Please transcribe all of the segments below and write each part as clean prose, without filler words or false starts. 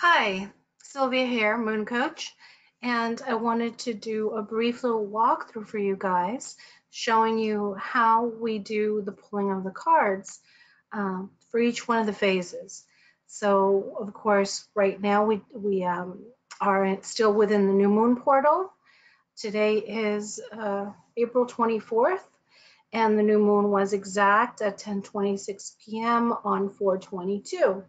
Hi, Sylvia here, Moon Coach, and I wanted to do a brief little walkthrough for you guys, showing you how we do the pulling of the cards for each one of the phases. So, of course, right now we are still within the new moon portal. Today is April 24th, and the new moon was exact at 10:26 p.m. on 4/22.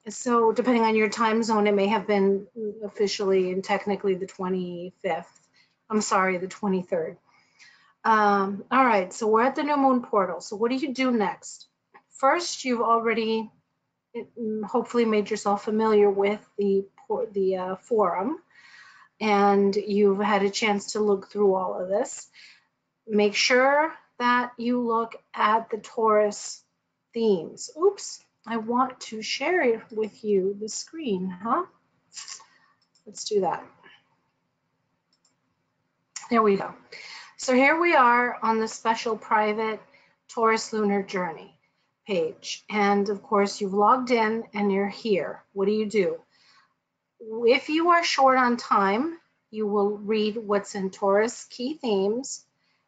So depending on your time zone, it may have been officially and technically the 25th. I'm sorry, the 23rd. All right, so we're at the new moon portal. So what do you do next? First, you've already hopefully made yourself familiar with the forum, and you've had a chance to look through all of this. Make sure that you look at the Taurus themes. Oops. I want to share it with you, the screen, huh? Let's do that. There we go. So here we are on the special private Taurus Lunar Journey page. And of course, you've logged in and you're here. What do? If you are short on time, you will read what's in Taurus key themes,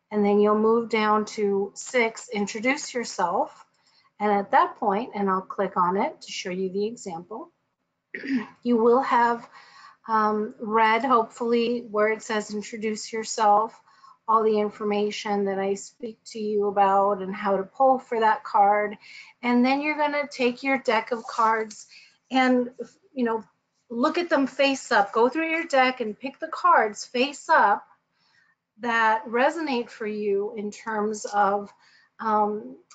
and then you'll move down to 6, introduce yourself. And at that point, and I'll click on it to show you the example, you will have read, hopefully, where it says introduce yourself, all the information that I speak to you about and how to pull for that card. And then you're going to take your deck of cards and, look at them face up. Go through your deck and pick the cards face up that resonate for you in terms of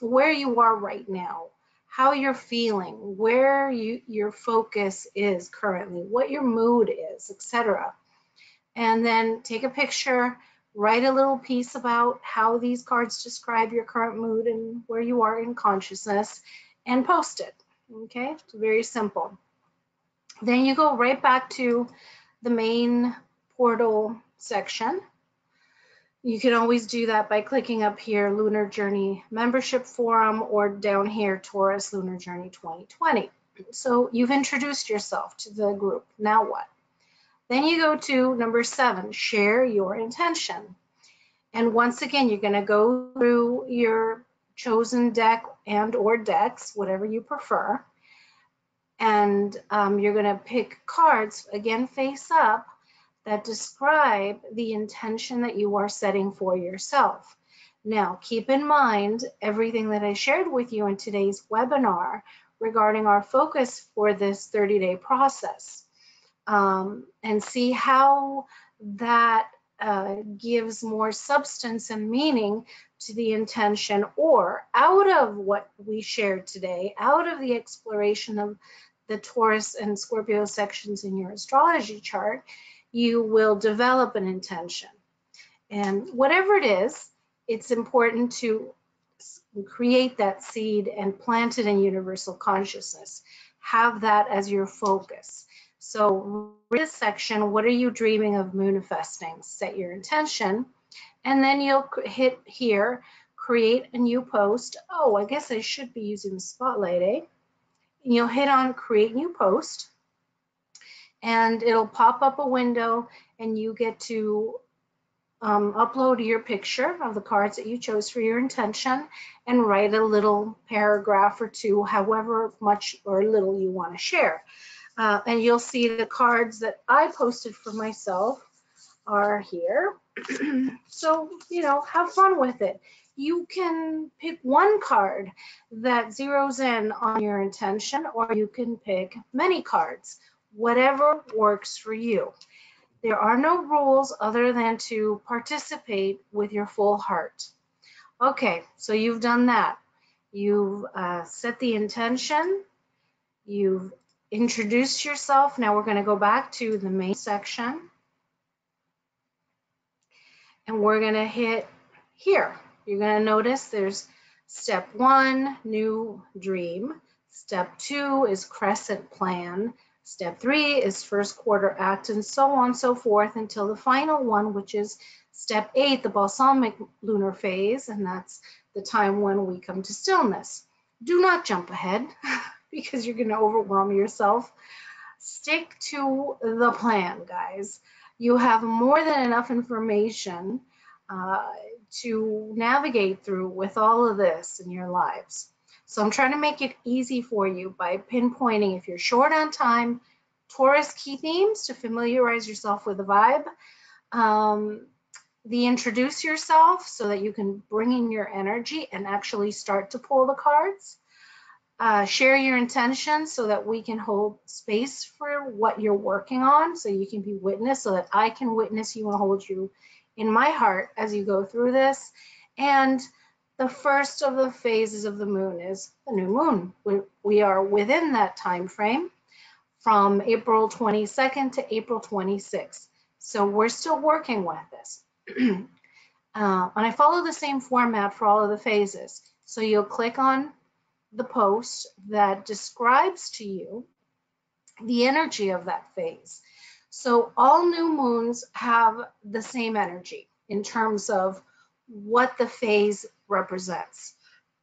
where you are right now, how you're feeling, where your focus is currently, what your mood is, etc. And then take a picture, write a little piece about how these cards describe your current mood and where you are in consciousness, and post it. Okay, it's very simple. Then you go right back to the main portal section. You can always do that by clicking up here, Lunar Journey Membership Forum, or down here, Taurus Lunar Journey 2020. So you've introduced yourself to the group. Now what? Then you go to number 7, share your intention. And once again, you're going to go through your chosen deck and or decks, whatever you prefer. And you're going to pick cards, again, face up, that describe the intention that you are setting for yourself. Now, keep in mind everything that I shared with you in today's webinar regarding our focus for this 30-day process, and see how that gives more substance and meaning to the intention, or out of what we shared today, out of the exploration of the Taurus and Scorpio sections in your astrology chart, you will develop an intention. And whatever it is, it's important to create that seed and plant it in universal consciousness. Have that as your focus. So read this section, what are you dreaming of manifesting? Set your intention, and then you'll hit here, create a new post. Oh, I guess I should be using the spotlight, eh? And you'll hit on create new post, and it'll pop up a window, and you get to upload your picture of the cards that you chose for your intention and write a little paragraph or two, however much or little you want to share. And you'll see the cards that I posted for myself are here. So, have fun with it. You can pick one card that zeroes in on your intention, or you can pick many cards. Whatever works for you. There are no rules other than to participate with your full heart. Okay, so you've done that. You've set the intention. You've introduced yourself. Now we're going to go back to the main section. And we're going to hit here. You're going to notice there's step 1, new dream. Step 2 is crescent plan. Step 3 is first quarter act, and so on and so forth until the final one, which is step 8, the balsamic lunar phase, and that's the time when we come to stillness. Do not jump ahead. because you're going to overwhelm yourself. Stick to the plan, guys. You have more than enough information to navigate through with all of this in your lives. So I'm trying to make it easy for you by pinpointing, if you're short on time, Taurus key themes to familiarize yourself with the vibe. The introduce yourself so that you can bring in your energy and actually start to pull the cards. Share your intentions so that we can hold space for what you're working on, so you can be witness, so that I can witness you and hold you in my heart as you go through this. And the first of the phases of the moon is the new moon. We are within that time frame from April 22nd to April 26th. So we're still working with this. And I follow the same format for all of the phases. So you'll click on the post that describes to you the energy of that phase. So all new moons have the same energy in terms of what the phase represents.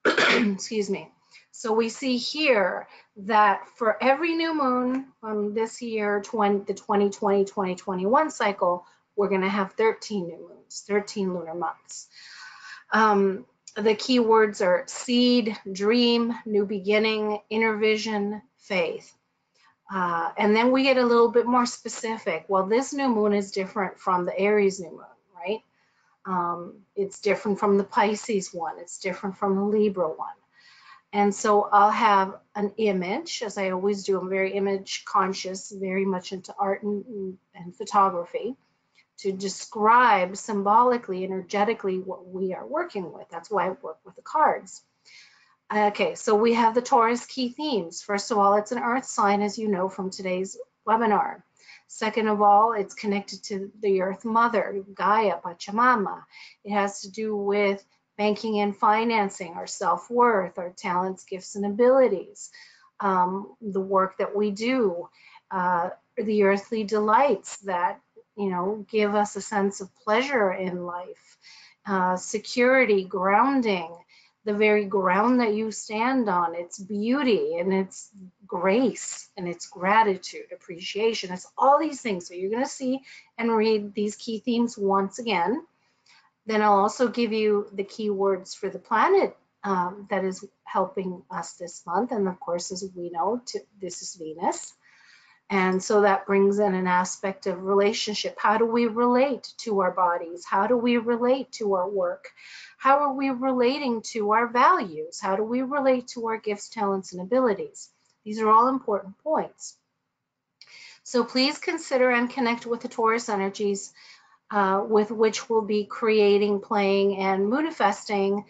Excuse me. So we see here that for every new moon from this year, the 2020-2021 cycle, we're going to have 13 new moons, 13 lunar months. The keywords are seed, dream, new beginning, inner vision, faith. And then we get a little bit more specific. Well, this new moon is different from the Aries new moon, right? It's different from the Pisces one. It's different from the Libra one. And so I'll have an image, as I always do. I'm very image conscious, very much into art and photography, to describe symbolically, energetically what we are working with. That's why I work with the cards. Okay, so we have the Taurus key themes. First of all, it's an earth sign, as you know from today's webinar. Second of all, it's connected to the Earth Mother, Gaia, Pachamama. It has to do with banking and financing, our self-worth, our talents, gifts, and abilities, the work that we do, the earthly delights that, you know, give us a sense of pleasure in life, security, grounding, the very ground that you stand on, its beauty and its grace and its gratitude, appreciation. It's all these things. So you're going to see and read these key themes once again. Then I'll also give you the keywords for the planet that is helping us this month. And of course, as we know, this is Venus. And so that brings in an aspect of relationship. How do we relate to our bodies? How do we relate to our work? How are we relating to our values? How do we relate to our gifts, talents, and abilities? These are all important points. So please consider and connect with the Taurus energies with which we'll be creating, playing, and manifesting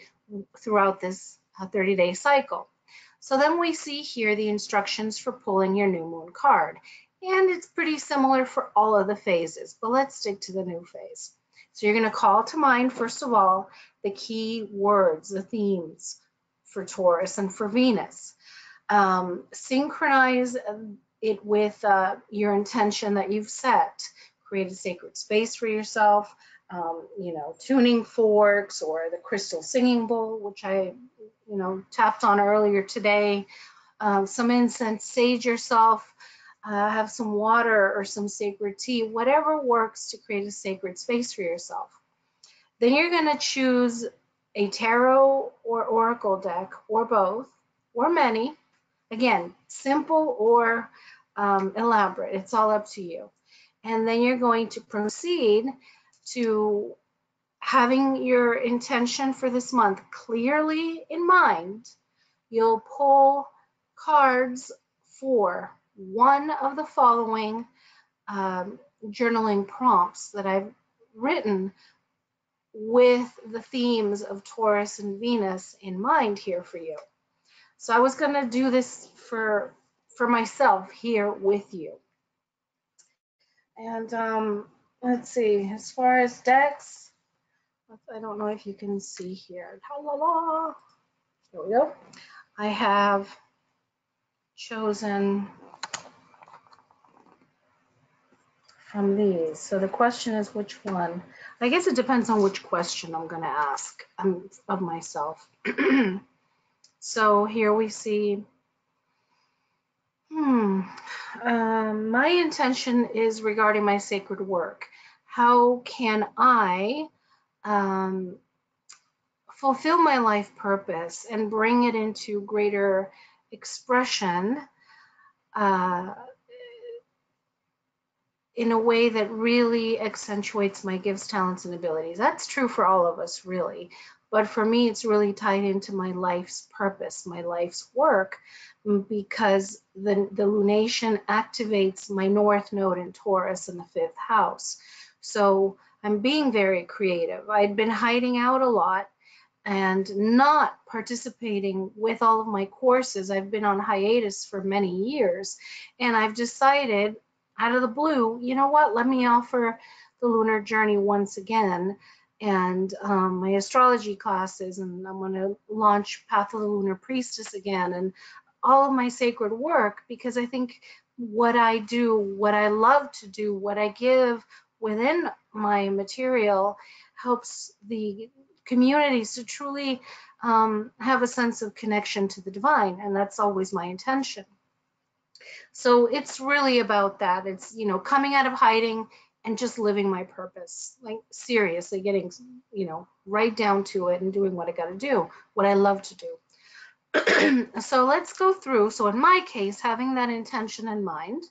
throughout this 30-day cycle. So then we see here the instructions for pulling your new moon card. And it's pretty similar for all of the phases, but let's stick to the new phase. So you're going to call to mind, first of all, the key words, the themes for Taurus and for Venus. Synchronize it with your intention that you've set. Create a sacred space for yourself, you know, tuning forks or the crystal singing bowl, which I, you know, tapped on earlier today. Some incense, sage yourself, have some water or some sacred tea, whatever works to create a sacred space for yourself. Then you're going to choose a tarot or oracle deck, or both, or many. Again, simple or elaborate. It's all up to you. And then you're going to proceed to having your intention for this month clearly in mind. You'll pull cards for one of the following journaling prompts that I've written with the themes of Taurus and Venus in mind here for you. So I was going to do this for myself here with you. And let's see, as far as decks, I don't know if you can see here. Here we go. I have chosen from these. So the question is which one? I guess it depends on which question I'm going to ask of myself. So here we see My intention is regarding my sacred work. How can I fulfill my life purpose and bring it into greater expression in a way that really accentuates my gifts, talents, and abilities? That's true for all of us, really. But for me, it's really tied into my life's purpose, my life's work, because the lunation activates my North Node in Taurus in the 5th house. So I'm being very creative. I'd been hiding out a lot and not participating with all of my courses. I've been on hiatus for many years, and I've decided out of the blue, you know what, let me offer the lunar journey once again, and my astrology classes, and I'm going to launch Path of the Lunar Priestess again, and all of my sacred work, because I think what I do, what I love to do, what I give within my material helps the communities to truly have a sense of connection to the divine, and that's always my intention. So it's really about that. It's, you know, coming out of hiding and just living my purpose, like seriously getting, you know, right down to it and doing what I got to do, what I love to do. So let's go through. So in my case, having that intention in mind,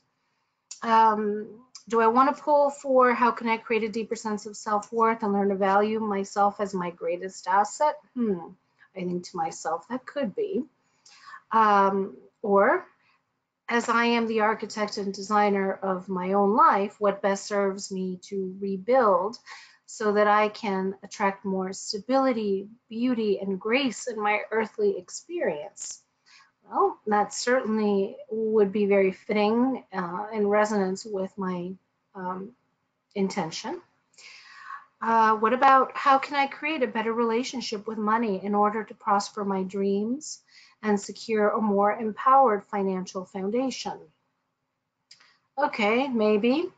do I want to pull for how can I create a deeper sense of self-worth and learn to value myself as my greatest asset? I think to myself, that could be. Or as I am the architect and designer of my own life, what best serves me to rebuild so that I can attract more stability, beauty, and grace in my earthly experience? Well, that certainly would be very fitting in resonance with my intention. What about how can I create a better relationship with money in order to prosper my dreams and secure a more empowered financial foundation? Okay, maybe.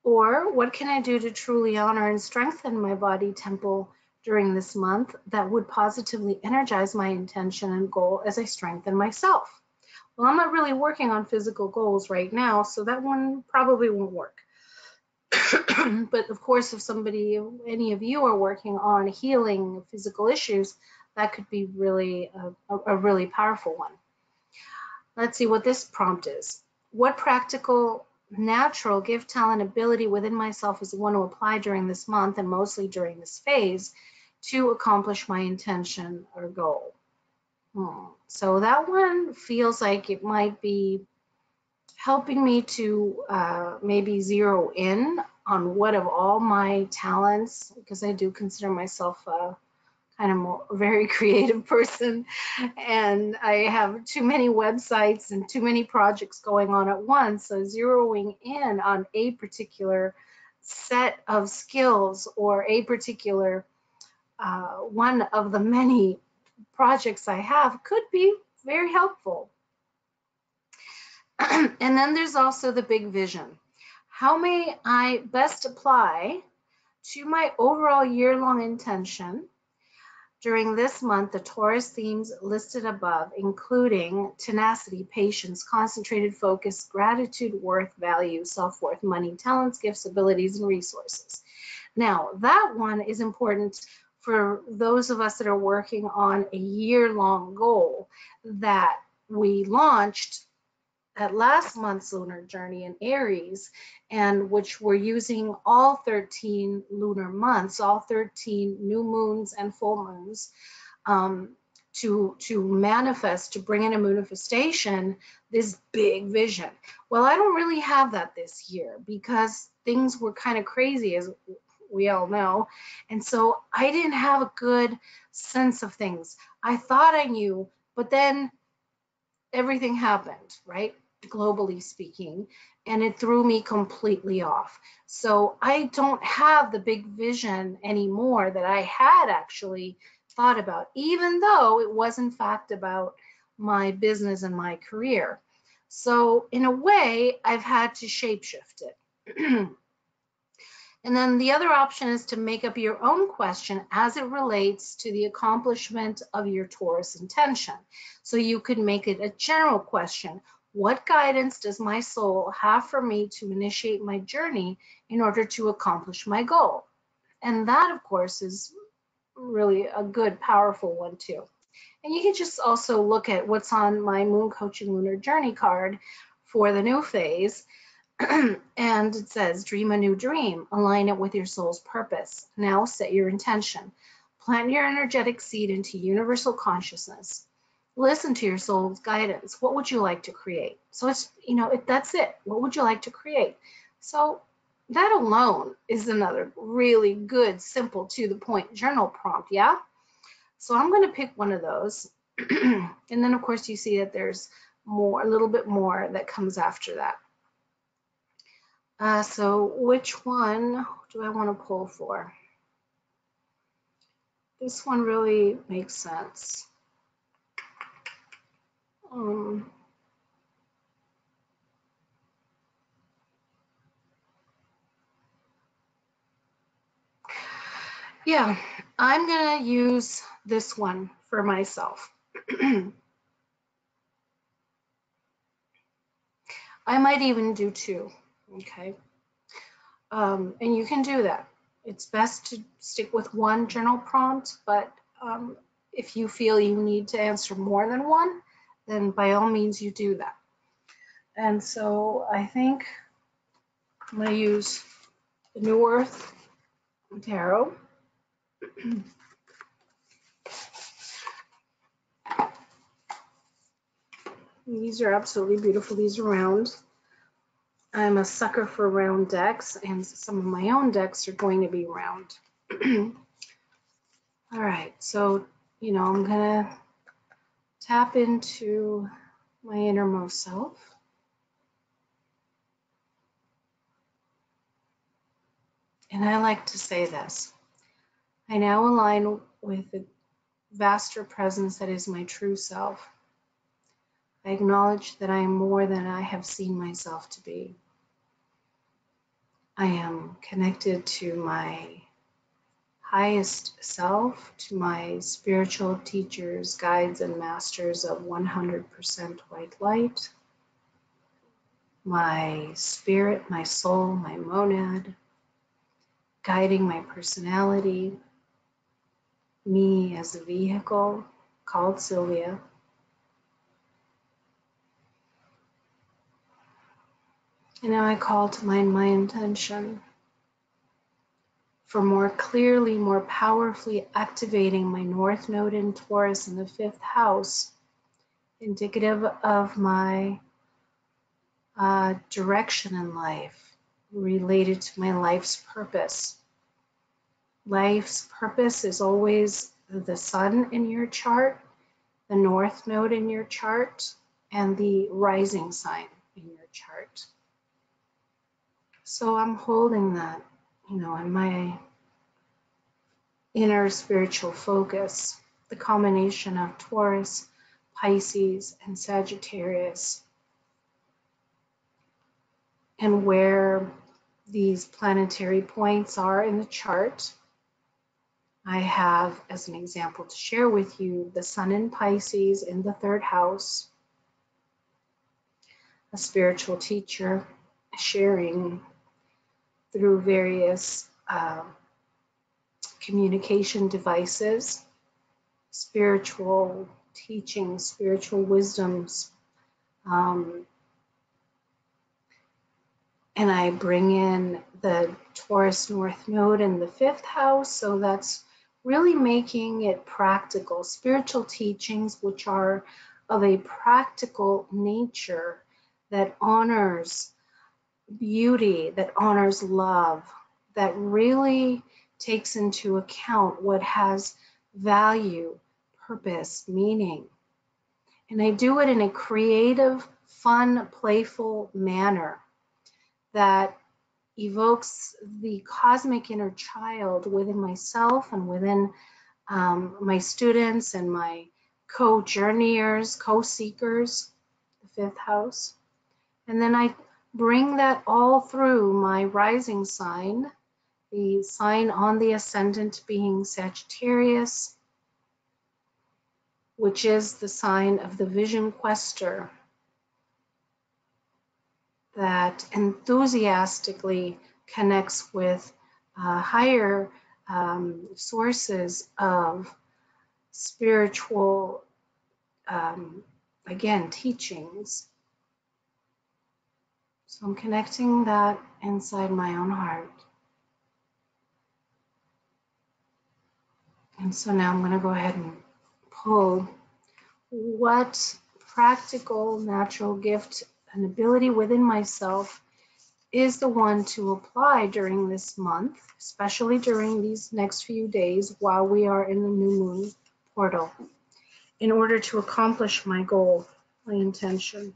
Or what can I do to truly honor and strengthen my body temple during this month that would positively energize my intention and goal as I strengthen myself? Well, I'm not really working on physical goals right now, so that one probably won't work. But of course, if any of you are working on healing physical issues, that could be really a really powerful one. Let's see what this prompt is. What practical, natural gift, talent, ability within myself is the one to apply during this month and mostly during this phase to accomplish my intention or goal? So that one feels like it might be helping me to maybe zero in on what of all my talents, because I do consider myself kind of a very creative person, and I have too many websites and too many projects going on at once. So zeroing in on a particular set of skills or a particular one of the many projects I have could be very helpful. And then there's also the big vision. How may I best apply to my overall year-long intention during this month the Taurus themes listed above, including tenacity, patience, concentrated focus, gratitude, worth, value, self-worth, money, talents, gifts, abilities, and resources? Now, that one is important for those of us that are working on a year-long goal that we launched at last month's lunar journey in Aries, and which we're using all 13 lunar months, all 13 new moons and full moons, to manifest, to bring in a Moonifestation, this big vision. Well, I don't really have that this year because things were kind of crazy, as we all know, and so I didn't have a good sense of things. I thought I knew, but then everything happened, right? Globally speaking, and it threw me completely off. So I don't have the big vision anymore that I had actually thought about, even though it was in fact about my business and my career. So in a way, I've had to shapeshift it. And then the other option is to make up your own question as it relates to the accomplishment of your Taurus intention. So you could make it a general question. What guidance does my soul have for me to initiate my journey in order to accomplish my goal? And that, of course, is really a good, powerful one too. And you can just also look at what's on my MoonCoaching Lunar Journey card for the new phase. And it says, dream a new dream, align it with your soul's purpose. Now set your intention. Plant your energetic seed into universal consciousness. Listen to your soul's guidance. What would you like to create? So it's, that's it. What would you like to create? So that alone is another really good, simple, to the point journal prompt, yeah? So I'm going to pick one of those. And then, of course, you see that there's more, a little bit more that comes after that. So which one do I want to pull for? This one really makes sense. Yeah, I'm going to use this one for myself. I might even do two, okay? And you can do that. It's best to stick with one journal prompt, but if you feel you need to answer more than one, then by all means you do that. And so I think I'm going to use the New Earth Tarot. These are absolutely beautiful. These are round. I'm a sucker for round decks, and some of my own decks are going to be round. All right, so, I'm going to tap into my innermost self. And I like to say this. I now align with the vaster presence that is my true self. I acknowledge that I am more than I have seen myself to be. I am connected to my highest self, to my spiritual teachers, guides, and masters of 100% white light, my spirit, my soul, my monad, guiding my personality, me as a vehicle called Silvia. And now I call to mind my intention for more clearly, more powerfully activating my North Node in Taurus in the 5th house, indicative of my direction in life, related to my life's purpose. Life's purpose is always the sun in your chart, the North Node in your chart, and the rising sign in your chart. So I'm holding that, in my inner spiritual focus, the combination of Taurus, Pisces, and Sagittarius, and where these planetary points are in the chart. I have, as an example to share with you, the sun in Pisces in the 3rd house, a spiritual teacher sharing through various communication devices, spiritual teachings, spiritual wisdoms, and I bring in the Taurus North Node in the 5th house, so that's really making it practical. Spiritual teachings which are of a practical nature that honors beauty, that honors love, that really takes into account what has value, purpose, meaning. And I do it in a creative, fun, playful manner that evokes the cosmic inner child within myself and within my students and my co-journeyers, co-seekers, the 5th house. And then I bring that all through my rising sign, the sign on the ascendant being Sagittarius, which is the sign of the vision quester, that enthusiastically connects with higher sources of spiritual, again, teachings. So I'm connecting that inside my own heart. And so now I'm going to go ahead and pull what practical, natural gift and ability within myself is the one to apply during this month, especially during these next few days while we are in the new moon portal, in order to accomplish my goal, my intention.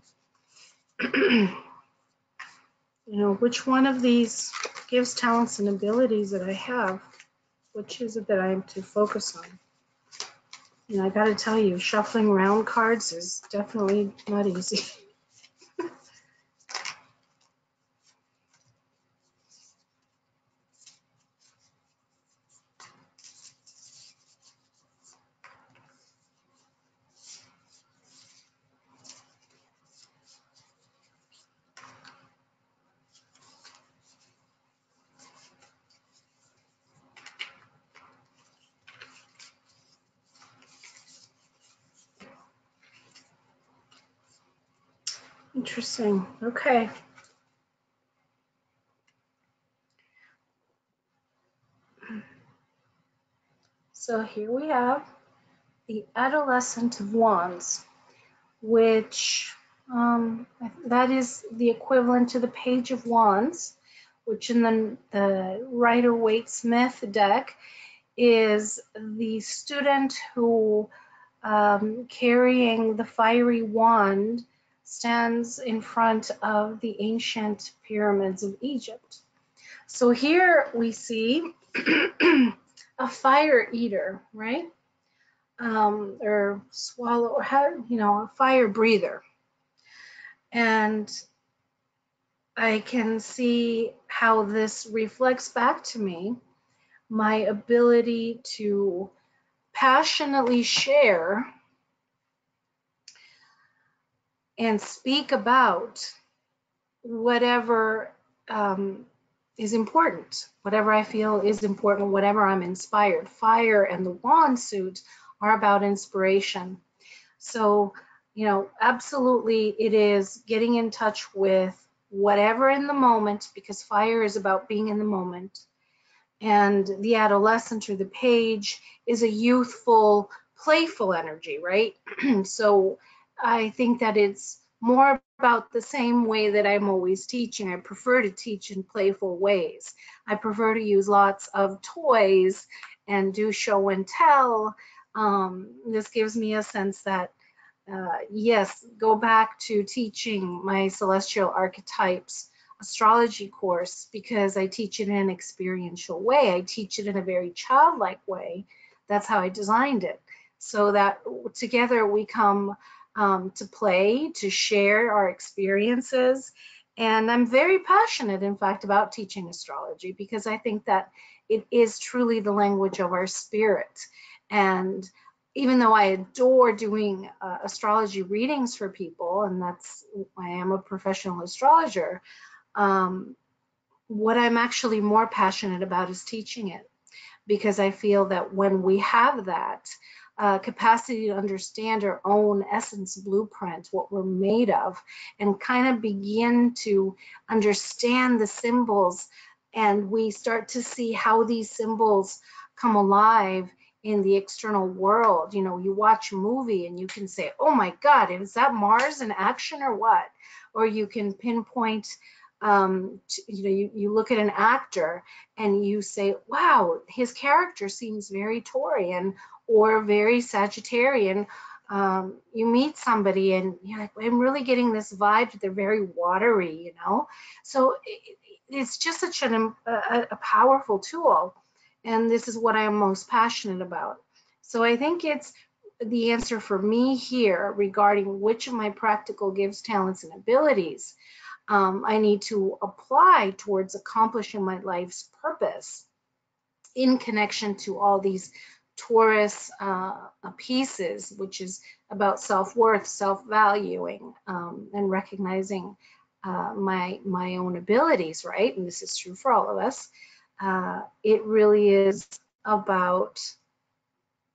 You know, which one of these gifts, talents, and abilities that I have, which is it that I am to focus on? You know, I got to tell you, shuffling around cards is definitely not easy. Interesting. Okay. So here we have the Adolescent of Wands, which that is the equivalent to the Page of Wands, which in the Rider-Waite-Smith deck is the student who, carrying the fiery wand, stands in front of the ancient pyramids of Egypt. So here we see a fire eater, right? Or swallow, or a fire breather. And I can see how this reflects back to me my ability to passionately share and speak about whatever is important, whatever I feel is important, whatever I'm inspired. Fire and the wand suit are about inspiration. So, you know, absolutely it is getting in touch with whatever in the moment, because fire is about being in the moment. And the adolescent or the page is a youthful, playful energy, right? So I think that it's more about the same way that I'm always teaching. I prefer to teach in playful ways. I prefer to use lots of toys and do show and tell. This gives me a sense that, yes, go back to teaching my celestial archetypes astrology course, because I teach it in an experiential way. I teach it in a very childlike way. That's how I designed it, so that together we come to play, to share our experiences. And I'm very passionate, in fact, about teaching astrology, because I think that it is truly the language of our spirit. And even though I adore doing astrology readings for people, and that's why I am a professional astrologer, what I'm actually more passionate about is teaching it, because I feel that when we have that capacity to understand our own essence blueprint, what we're made of, and kind of begin to understand the symbols, and we start to see how these symbols come alive in the external world. You know, you watch a movie and you can say, oh my God, is that Mars in action or what? Or you can pinpoint, you look at an actor and you say, wow, his character seems very Taurian or very Sagittarian. You meet somebody and you're like, I'm really getting this vibe that they're very watery, you know? So it's just such a powerful tool. And this is what I'm most passionate about. So I think it's the answer for me here regarding which of my practical gifts, talents, and abilities I need to apply towards accomplishing my life's purpose in connection to all these Taurus pieces, which is about self-worth, self-valuing, and recognizing my own abilities, right? And this is true for all of us. It really is about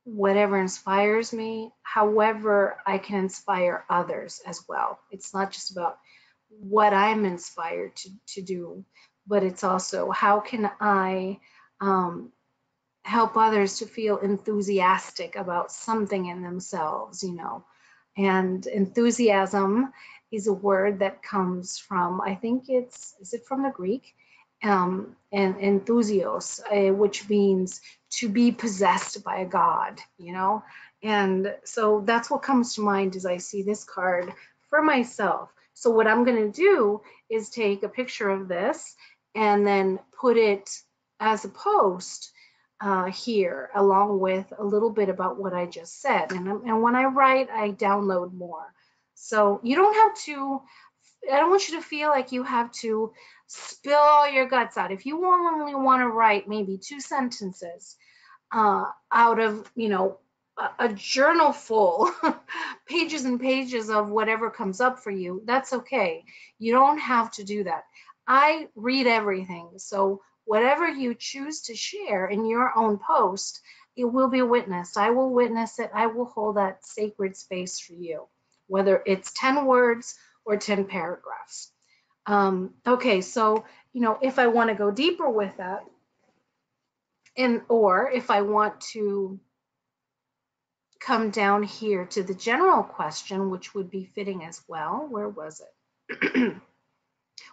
whatever inspires me. However, I can inspire others as well. It's not just about what I'm inspired to do, but it's also how can I help others to feel enthusiastic about something in themselves, you know. And enthusiasm is a word that comes from, I think is it from the Greek? And enthusios, which means to be possessed by a god, you know. And so that's what comes to mind as I see this card for myself. So what I'm going to do is take a picture of this and then put it as a post here, along with a little bit about what I just said. And when I write, I download more. So you don't have to, I don't want you to feel like you have to spill all your guts out. If you only want to write maybe 2 sentences out of, you know, a journal full, pages and pages of whatever comes up for you, that's okay. You don't have to do that. I read everything. So whatever you choose to share in your own post, it will be witnessed. I will witness it. I will hold that sacred space for you, whether it's 10 words or 10 paragraphs. Okay, so, you know, if I want to go deeper with that, or if I want to come down here to the general question, which would be fitting as well, where was it?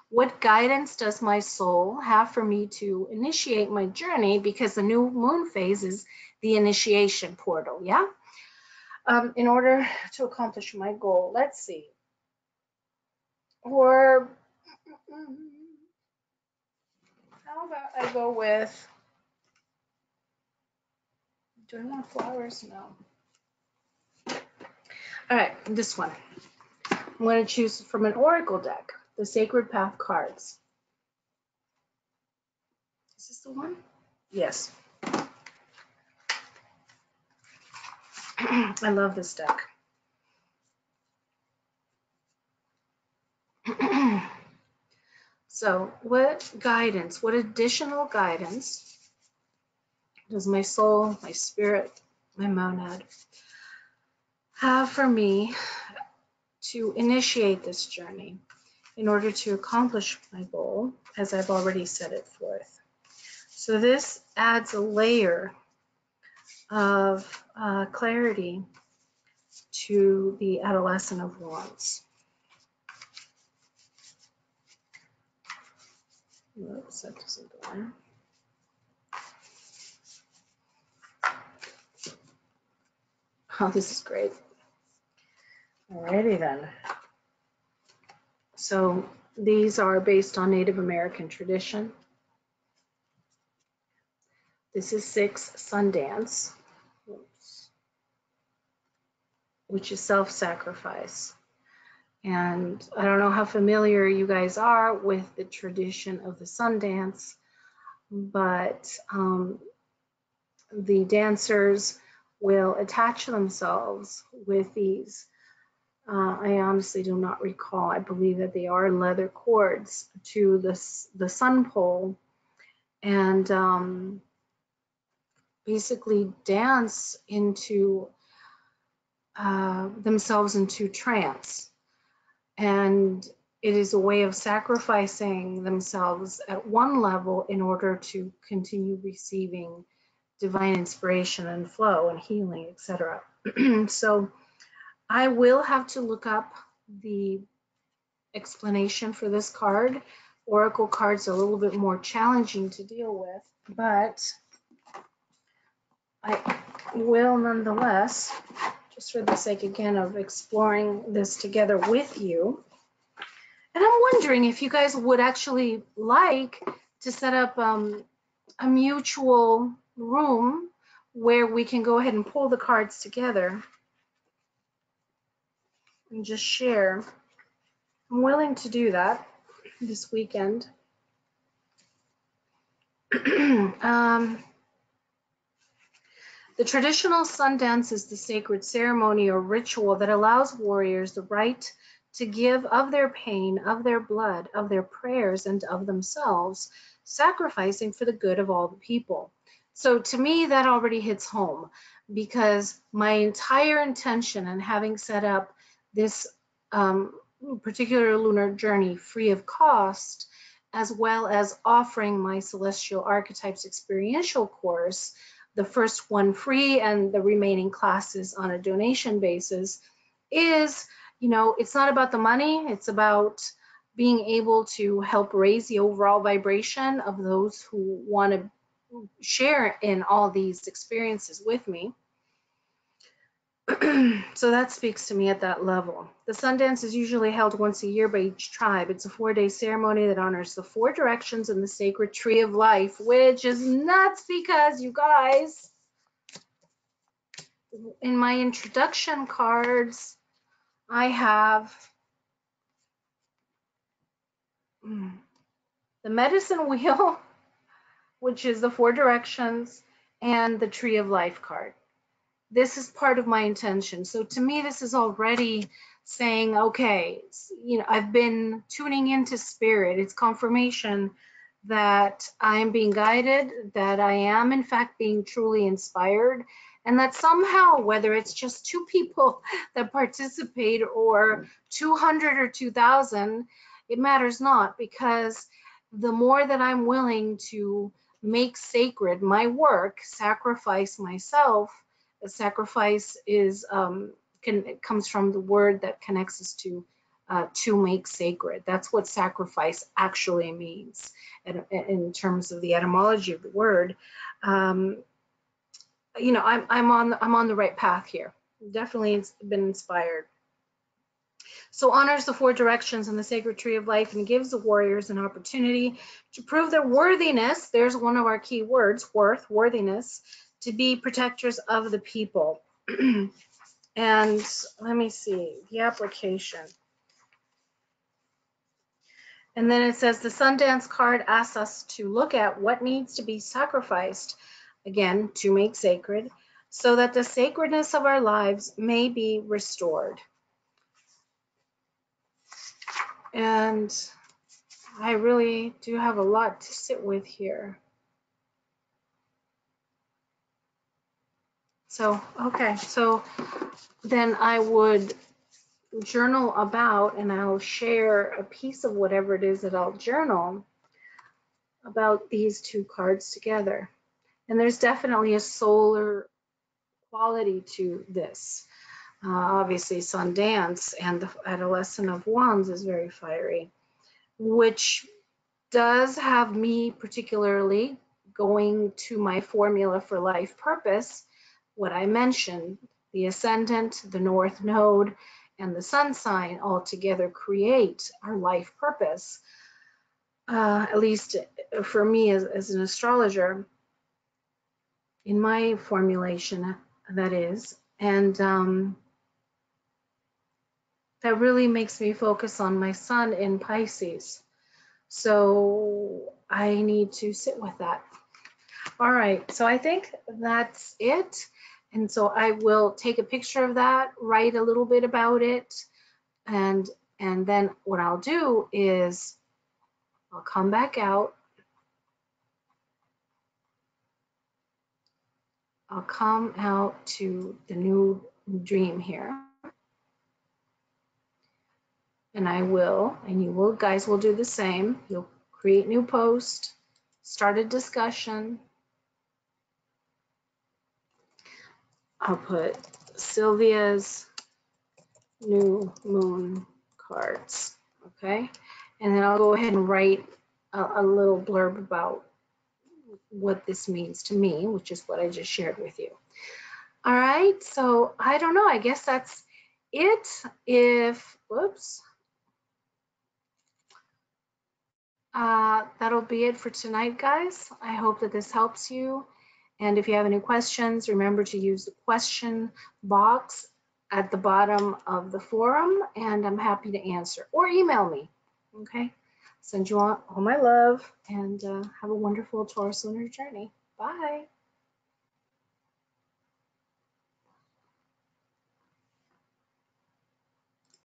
What guidance does my soul have for me to initiate my journey? Because the new moon phase is the initiation portal, yeah? In order to accomplish my goal, let's see. Or how about I go with, do I want flowers? No. All right, this one. I'm going to choose from an oracle deck, the Sacred Path cards. Is this the one? Yes. I love this deck. So what guidance, what additional guidance does my soul, my spirit, my monad have for me to initiate this journey in order to accomplish my goal, as I've already set it forth? So this adds a layer of clarity to the Adolescent of Wands. Oops, that doesn't go in. Oh, this is great. Alrighty then. So these are based on Native American tradition. This is 6 Sundance, which is self-sacrifice. And I don't know how familiar you guys are with the tradition of the Sundance, but the dancers will attach themselves with these. I honestly do not recall. I believe that they are leather cords to the sun pole, and basically dance into themselves into trance. And it is a way of sacrificing themselves at one level in order to continue receiving divine inspiration and flow and healing, etc. So I will have to look up the explanation for this card. Oracle cards are a little bit more challenging to deal with, but I will nonetheless, just for the sake again of exploring this together with you. And I'm wondering if you guys would actually like to set up a mutual room where we can go ahead and pull the cards together and just share. I'm willing to do that this weekend. The traditional Sundance is the sacred ceremony or ritual that allows warriors the right to give of their pain, of their blood, of their prayers, and of themselves, sacrificing for the good of all the people. So to me, that already hits home, because my entire intention in having set up this particular lunar journey free of cost, as well as offering my Celestial Archetypes experiential course, the first one free and the remaining classes on a donation basis, is, you know, it's not about the money, it's about being able to help raise the overall vibration of those who want to share in all these experiences with me. So that speaks to me at that level. The Sundance is usually held once a year by each tribe. It's a 4-day ceremony that honors the 4 directions in the sacred tree of life, which is nuts because, you guys, in my introduction cards, I have the medicine wheel, which is the 4 directions, and the tree of life card. This is part of my intention. So to me, this is already saying, okay, you know, I've been tuning into spirit. It's confirmation that I am being guided, that I am in fact being truly inspired, and that somehow, whether it's just 2 people that participate or 200 or 2,000, it matters not, because the more that I'm willing to make sacred my work, sacrifice myself. Sacrifice is comes from the word that connects us to make sacred. That's what sacrifice actually means, in terms of the etymology of the word. You know, I'm on the right path here. Definitely been inspired. So honors the 4 directions in the sacred tree of life and gives the warriors an opportunity to prove their worthiness. There's one of our key words, worthiness, to be protectors of the people. And let me see the application. And then it says the Sundance card asks us to look at what needs to be sacrificed, again, to make sacred, so that the sacredness of our lives may be restored. And I really do have a lot to sit with here. So, okay, so then I would journal about, and I'll share a piece of whatever it is that I'll journal about these 2 cards together. And there's definitely a solar quality to this. Obviously, Sundance and the Adolescent of Wands is very fiery, which does have me particularly going to my formula for life purpose, what I mentioned, the Ascendant, the North Node, and the Sun sign all together create our life purpose, at least for me as an astrologer, in my formulation, that is. And that really makes me focus on my Sun in Pisces. So I need to sit with that. All right, so I think that's it. And so I will take a picture of that, write a little bit about it, and then what I'll do is I'll come back out. I'll come out to the new dream here. And I will, and you will, guys will do the same. You'll create new post, start a discussion. I'll put Silvia's new moon cards, okay? And then I'll go ahead and write a little blurb about what this means to me, which is what I just shared with you. All right, so I don't know, I guess that's it. Whoops. That'll be it for tonight, guys. I hope that this helps you. And if you have any questions, remember to use the question box at the bottom of the forum, and I'm happy to answer. Or email me, okay? Send you all my love, and have a wonderful Taurus lunar journey. Bye.